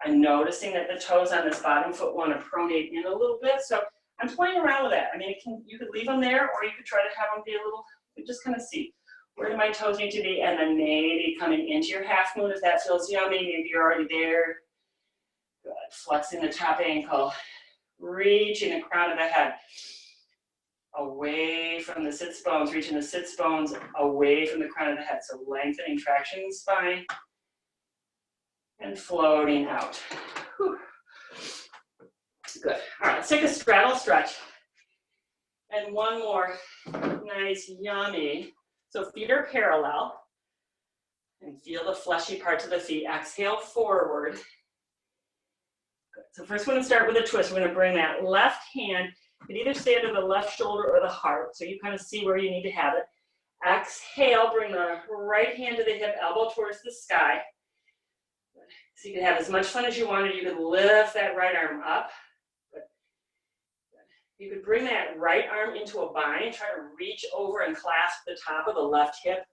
I'm noticing that the toes on this bottom foot want to pronate in a little bit, so I'm playing around with that. I mean, you could leave them there, or you could try to have them be a little, just kind of see, where do my toes need to be? And then maybe coming into your half moon if that feels yummy. Maybe you're already there. Good. Flexing the top ankle. Reaching the crown of the head. Away from the sits bones. Reaching the sits bones away from the crown of the head. So lengthening traction in the spine. And floating out. Whew. Good. All right, let's take a straddle stretch. And one more nice, yummy. So feet are parallel. And feel the fleshy parts of the feet. Exhale forward. Good. So first we're going to start with a twist. We're going to bring that left hand. You can either stay under the left shoulder or the heart. So you kind of see where you need to have it. Exhale, bring the right hand to the hip, elbow towards the sky. So you can have as much fun as you wanted. You could lift that right arm up. Good. You could bring that right arm into a bind. Try to reach over and clasp the top of the left hip,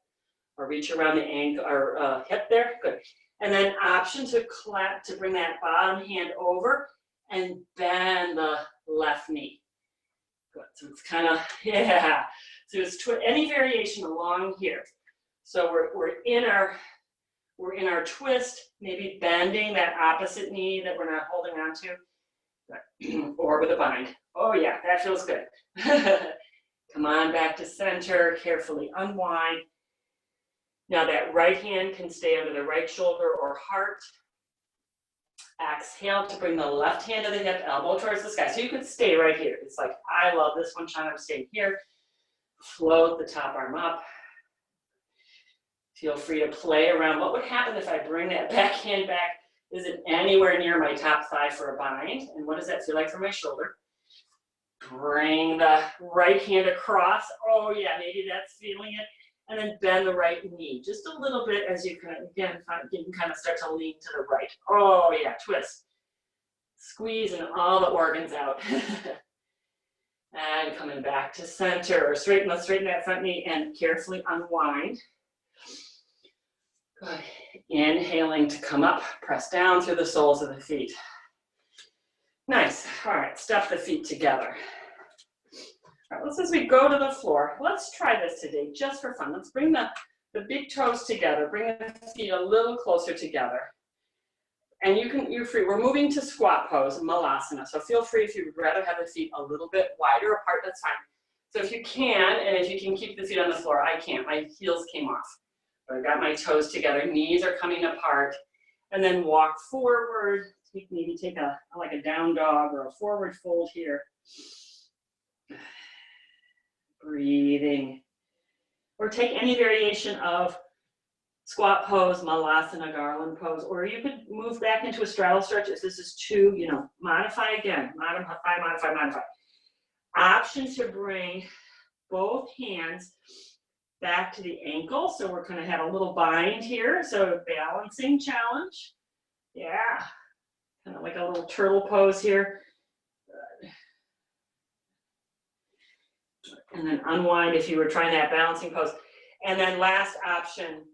or reach around the ankle or hip there. Good. And then option to clap to bring that bottom hand over and bend the left knee. Good. So it's kind of, yeah. So it's any variation along here. So we're in our twist, maybe bending that opposite knee that we're not holding on to, or with a bind. Oh yeah, that feels good. Come on back to center, carefully unwind. Now that right hand can stay under the right shoulder or heart. Exhale to bring the left hand to the hip, elbow towards the sky. So you could stay right here. It's like, I love this one, Shauna, I'm staying here. Float the top arm up. Feel free to play around. What would happen if I bring that back hand back? Is it anywhere near my top thigh for a bind? And what does that feel like for my shoulder? Bring the right hand across. Oh yeah, maybe that's feeling it. And then bend the right knee just a little bit as you can, again, you can kind of start to lean to the right. Oh yeah, twist. Squeezing all the organs out. And coming back to center. Straighten that front knee and carefully unwind. Good. Inhaling to come up, press down through the soles of the feet. Nice. All right, step the feet together. All right, as we go to the floor, let's try this today just for fun. Let's bring the big toes together, bring the feet a little closer together. And you're free. We're moving to squat pose, malasana. So feel free if you would rather have the feet a little bit wider apart, that's fine. So if you can, and if you can keep the feet on the floor, I can't. My heels came off. I've got my toes together, knees are coming apart, and then walk forward. Maybe take like a down dog or a forward fold here. Breathing. Or take any variation of squat pose, malasana, garland pose, or you could move back into a straddle stretch if this is too, modify again, modify. Option to bring both hands back to the ankle. So we're going to have a little bind here. So balancing challenge. Yeah. Kind of like a little turtle pose here. Good. And then unwind if you were trying that balancing pose. And then last option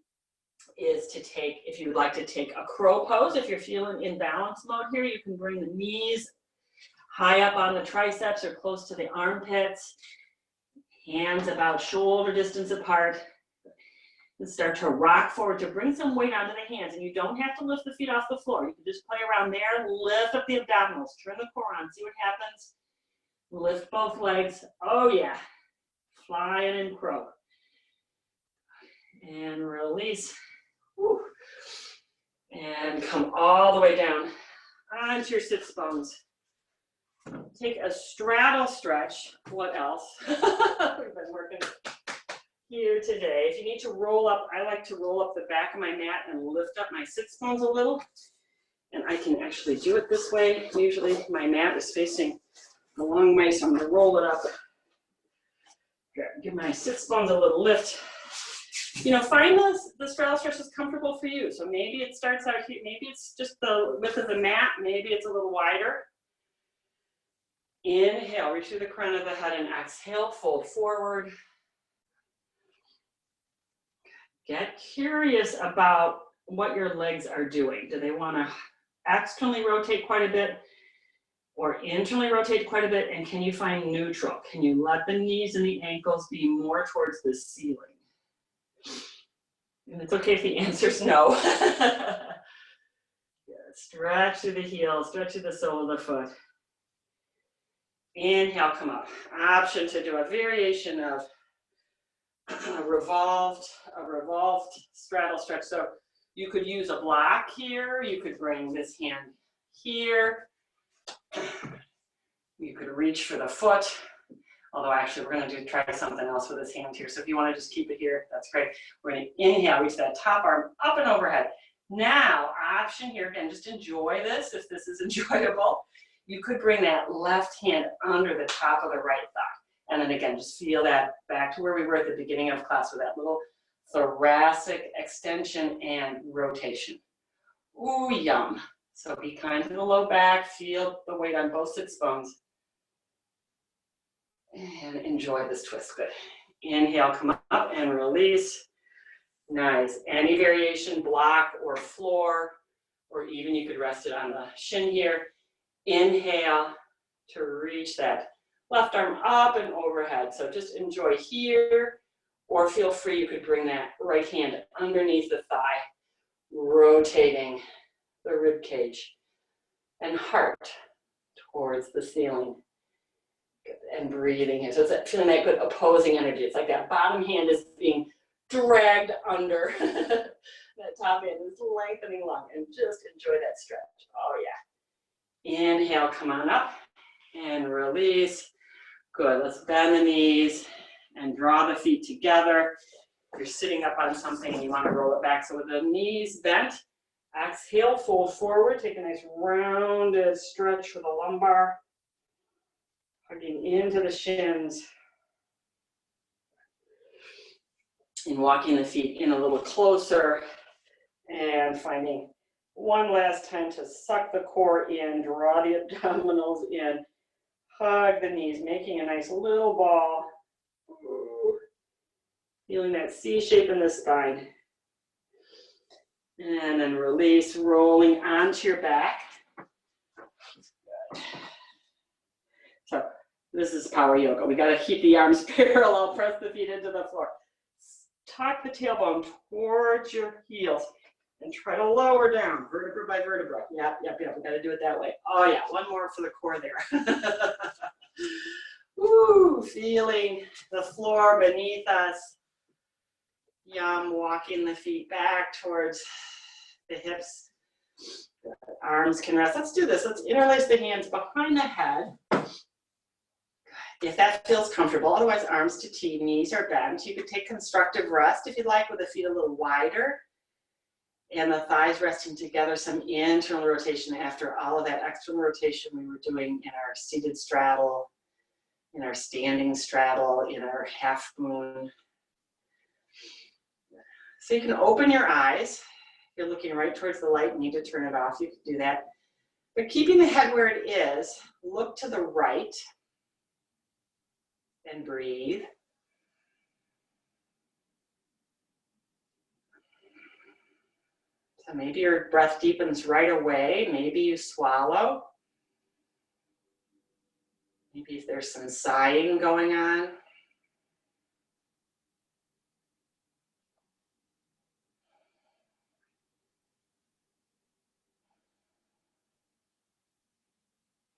is to take, if you would like to take a crow pose, if you're feeling in balance mode here, you can bring the knees high up on the triceps or close to the armpits. Hands about shoulder distance apart. And start to rock forward to bring some weight onto the hands. And you don't have to lift the feet off the floor. You can just play around there, lift up the abdominals, turn the core on, see what happens. Lift both legs. Oh yeah. Flying in crow. And release. Woo. And come all the way down onto your sits bones. Take a straddle stretch. What else? We've been working here today. If you need to roll up, I like to roll up the back of my mat and lift up my sits bones a little. And I can actually do it this way. Usually my mat is facing a long way, so I'm going to roll it up. Give my sits bones a little lift. Find the straddle stretch is comfortable for you. So maybe it starts out here. Maybe it's just the width of the mat. Maybe it's a little wider. Inhale, reach through the crown of the head and exhale, fold forward. Get curious about what your legs are doing. Do they want to externally rotate quite a bit? or internally rotate quite a bit, and can you find neutral? Can you let the knees and the ankles be more towards the ceiling? And it's okay if the answer is no. Yeah, stretch through the heel, stretch through the sole of the foot. Inhale, come up. Option to do a variation of a revolved straddle stretch. So you could use a block here. You could bring this hand here. You could reach for the foot. Although actually we're going to try something else with this hand here. So if you want to just keep it here, that's great. We're going to inhale, reach that top arm up and overhead. Now, option here, again, just enjoy this if this is enjoyable. You could bring that left hand under the top of the right thigh. And then again, just feel that back to where we were at the beginning of class with that little thoracic extension and rotation. Ooh, yum. So be kind to the low back, feel the weight on both sits bones. And enjoy this twist. Good. Inhale, come up and release. Nice. Any variation, block or floor, or even you could rest it on the shin here. Inhale to reach that left arm up and overhead. So just enjoy here, or feel free, you could bring that right hand underneath the thigh, rotating the rib cage and heart towards the ceiling. Good. And breathing here. So it's feeling that good opposing energy. It's like that bottom hand is being dragged under. That top hand is lengthening long, and just enjoy that stretch. Oh yeah. Inhale, come on up and release. Good. Let's bend the knees and draw the feet together. If you're sitting up on something and you want to roll it back, so with the knees bent, exhale, fold forward, take a nice rounded stretch for the lumbar, hugging into the shins, and walking the feet in a little closer, and finding one last time to suck the core in, draw the abdominals in, hug the knees, making a nice little ball. Ooh. Feeling that C shape in the spine. And then release, rolling onto your back. Good. So this is power yoga. We got to keep the arms parallel, press the feet into the floor. Tuck the tailbone towards your heels and try to lower down, vertebra by vertebra. Yep. We got to do it that way. Oh yeah, one more for the core there. Ooh, feeling the floor beneath us. Yum, walking the feet back towards the hips. Good. Arms can rest. Let's do this. Let's interlace the hands behind the head. Good. If that feels comfortable, otherwise arms to T, knees are bent. You could take constructive rest if you like, with the feet a little wider and the thighs resting together, some internal rotation after all of that external rotation we were doing in our seated straddle, in our standing straddle, in our half moon. So you can open your eyes. If you're looking right towards the light and need to turn it off, you can do that. But keeping the head where it is, look to the right and breathe. So maybe your breath deepens right away. Maybe you swallow. Maybe if there's some sighing going on.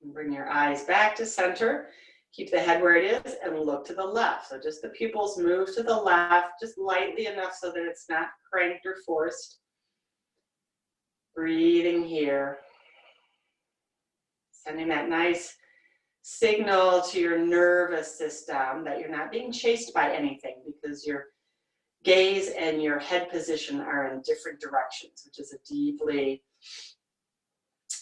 And bring your eyes back to center. Keep the head where it is and look to the left. So just the pupils move to the left, just lightly enough so that it's not cranked or forced. Breathing here. Sending that nice signal to your nervous system that you're not being chased by anything, because your gaze and your head position are in different directions, which is a deeply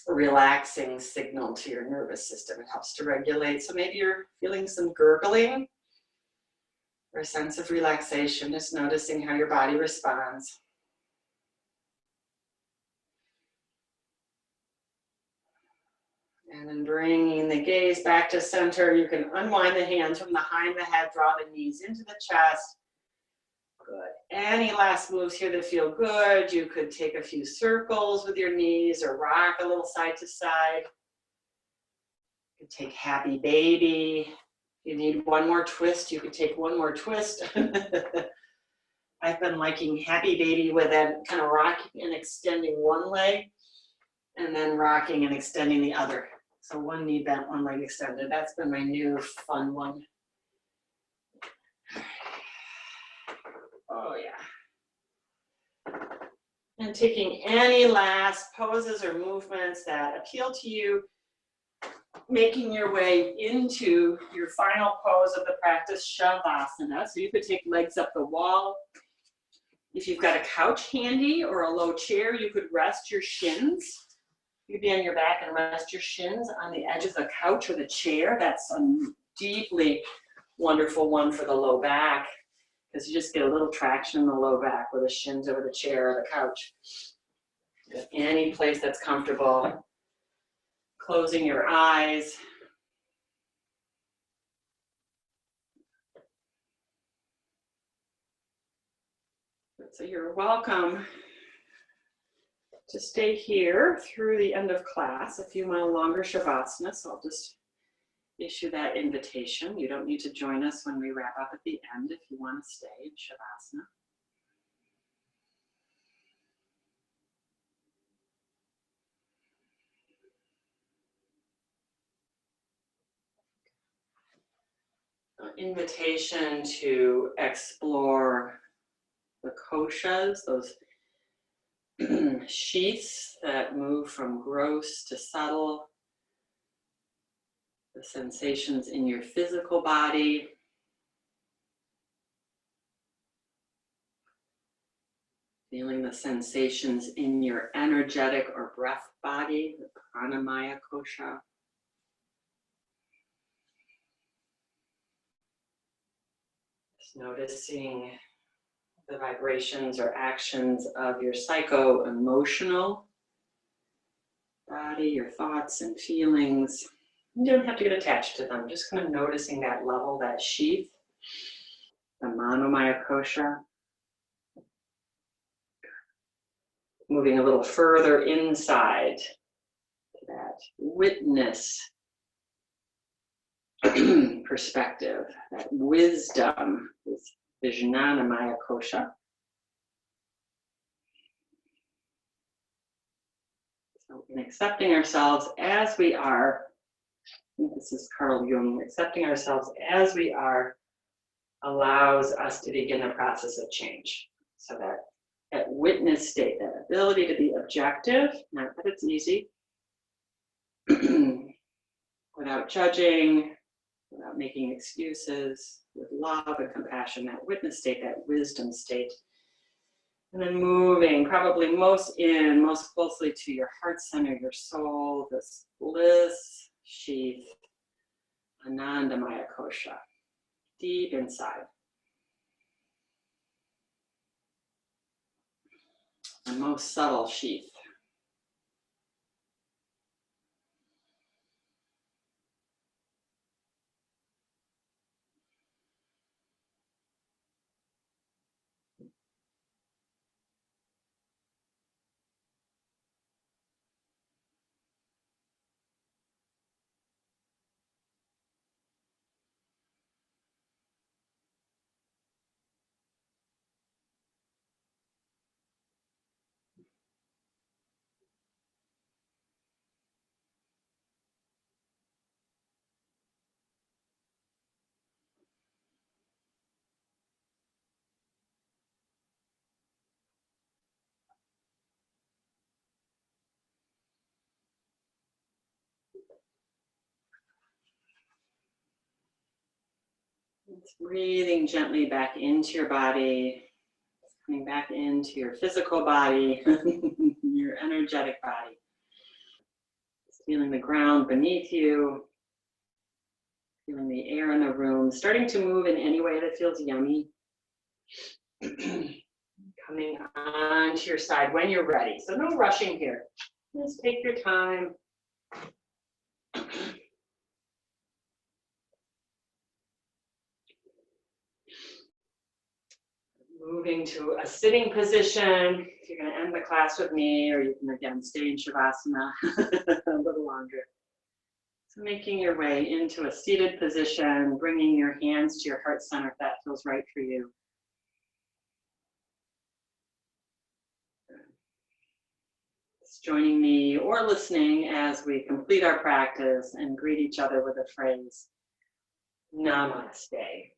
relaxing signal to your nervous system. It helps to regulate. So maybe you're feeling some gurgling or a sense of relaxation, just noticing how your body responds. And then bringing the gaze back to center. You can unwind the hands from behind the head, draw the knees into the chest. Good. Any last moves here that feel good? You could take a few circles with your knees or rock a little side to side. You could take happy baby. If you need one more twist, you could take one more twist. I've been liking happy baby with that kind of rocking and extending one leg and then rocking and extending the other. So one knee bent, one leg extended. That's been my new fun one. Oh yeah. And taking any last poses or movements that appeal to you, making your way into your final pose of the practice, Shavasana. So you could take legs up the wall. If you've got a couch handy or a low chair, you could rest your shins. You could be on your back and rest your shins on the edge of the couch or the chair. That's a deeply wonderful one for the low back, because you just get a little traction in the low back with the shins over the chair or the couch. Any place that's comfortable. Closing your eyes. So you're welcome to stay here through the end of class, a few more longer Shavasana. So I'll just issue that invitation. You don't need to join us when we wrap up at the end if you want to stay in Shavasana. Invitation to explore the koshas, those sheaths that move from gross to subtle, the sensations in your physical body, feeling the sensations in your energetic or breath body, the pranamaya kosha. Just noticing the vibrations or actions of your psycho-emotional body, your thoughts and feelings. You don't have to get attached to them, just kind of noticing that level, that sheath, the manomaya kosha. Moving a little further inside to that witness perspective, that wisdom, this vijnanamaya kosha. So in accepting ourselves as we are, I think this is Carl Jung, accepting ourselves as we are allows us to begin the process of change. So that witness state, that ability to be objective, not that it's easy, without judging, without making excuses, with love and compassion, that witness state, that wisdom state. And then moving probably most closely to your heart center, your soul, this bliss sheath, Anandamaya kosha, deep inside. The most subtle sheath. It's breathing gently back into your body, coming back into your physical body, your energetic body. Just feeling the ground beneath you, feeling the air in the room, starting to move in any way that feels yummy. Coming onto your side when you're ready. So no rushing here. Just take your time. Moving to a sitting position. If you're going to end the class with me, or you can again stay in Shavasana a little longer. So making your way into a seated position, bringing your hands to your heart center if that feels right for you. Just joining me or listening as we complete our practice and greet each other with a phrase, Namaste.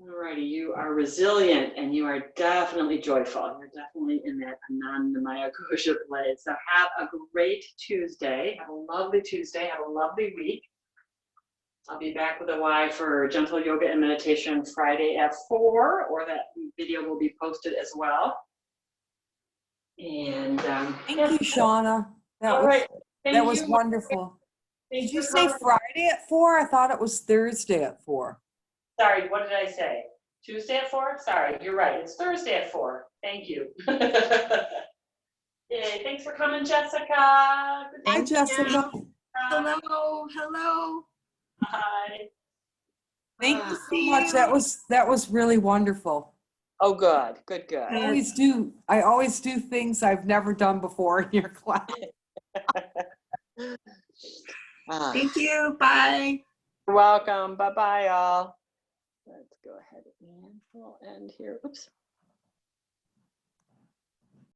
Alrighty, you are resilient and you are definitely joyful. You're definitely in that Anandamaya Kosha place. So have a great Tuesday. Have a lovely Tuesday. Have a lovely week. I'll be back with a Y for gentle yoga and meditation Friday at 4, or that video will be posted as well. And Thank you, Shauna. All right. That was wonderful. Thanks Did you for say coming. Friday at 4? I thought it was Thursday at 4. Sorry, what did I say? Tuesday at 4? Sorry, you're right. It's Thursday at 4. Thank you. Yay, thanks for coming, Jessica. Good Hi, to see Jessica. you. Hello, hello. Hi. Thank you so much. That was really wonderful. Oh, good, good, good. I always do things I've never done before in your class. Thank you. Bye. You're welcome. Bye-bye, all. Let's go ahead and we'll end here. Oops.